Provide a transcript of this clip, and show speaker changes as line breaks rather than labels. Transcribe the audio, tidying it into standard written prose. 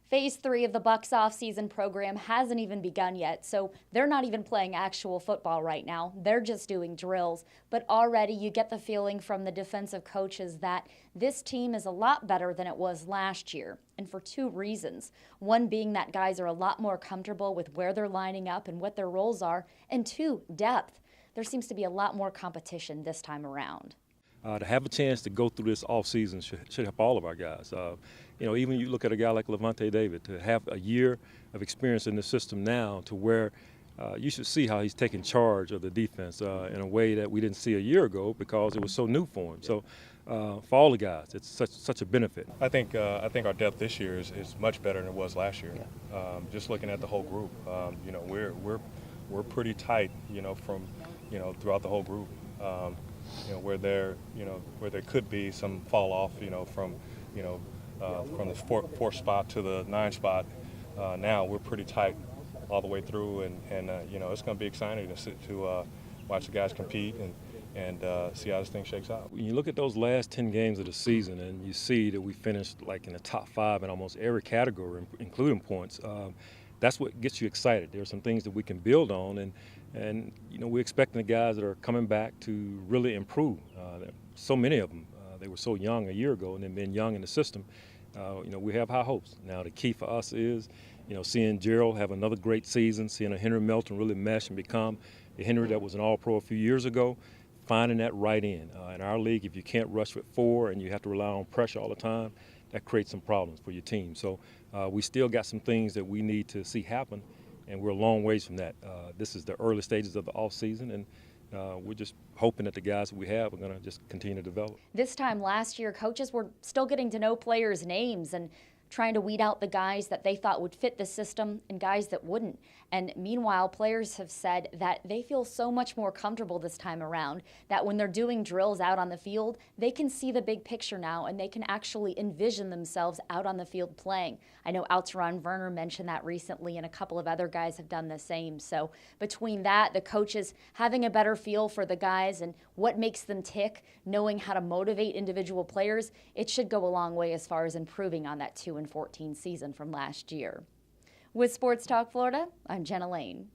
Phase 3 of the Bucs off-season program hasn't even begun yet, so they're not even playing actual football right now. They're just doing drills. But already you get the feeling from the defensive coaches that this team is a lot better than it was last year, and for two reasons. One being that guys are a lot more comfortable with where they're lining up and what their roles are, and two, depth. There seems to be a lot more competition this time around.
To have a chance to go through this offseason should help all of our guys. Even you look at a guy like Levante David, to have a year of experience in the system now to where you should see how he's taking charge of the defense in a way that we didn't see a year ago because it was so new for him. So for all the guys, it's such a benefit.
I think our depth this year is much better than it was last year. Yeah. Just looking at the whole group, we're pretty tight, from throughout the whole group. Where there could be some fall off, from the fourth spot to the 9 spot. Now we're pretty tight all the way through, and it's going to be exciting to watch the guys compete and see how this thing shakes out.
When you look at those last 10 games of the season and you see that we finished like in the top 5 in almost every category, including points, that's what gets you excited. There are some things that we can build on, and we're expecting the guys that are coming back to really improve. So many of them, they were so young a year ago, and then being young in the system, we have high hopes. Now the key for us is, seeing Gerald have another great season, seeing a Henry Melton really mesh and become the Henry that was an All-Pro a few years ago, finding that right end. In our league, if you can't rush with 4 and you have to rely on pressure all the time, that creates some problems for your team. So we still got some things that we need to see happen, and we're a long ways from that. This is the early stages of the off-season, and we're just hoping that the guys that we have are going to just continue to develop.
This time last year, coaches were still getting to know players' names and trying to weed out the guys that they thought would fit the system and guys that wouldn't. And meanwhile, players have said that they feel so much more comfortable this time around that when they're doing drills out on the field, they can see the big picture now and they can actually envision themselves out on the field playing. I know Alteron Werner mentioned that recently, and a couple of other guys have done the same. So between that, the coaches having a better feel for the guys and what makes them tick, knowing how to motivate individual players, it should go a long way as far as improving on that 2-14 season from last year. With Sports Talk Florida, I'm Jenna Lane.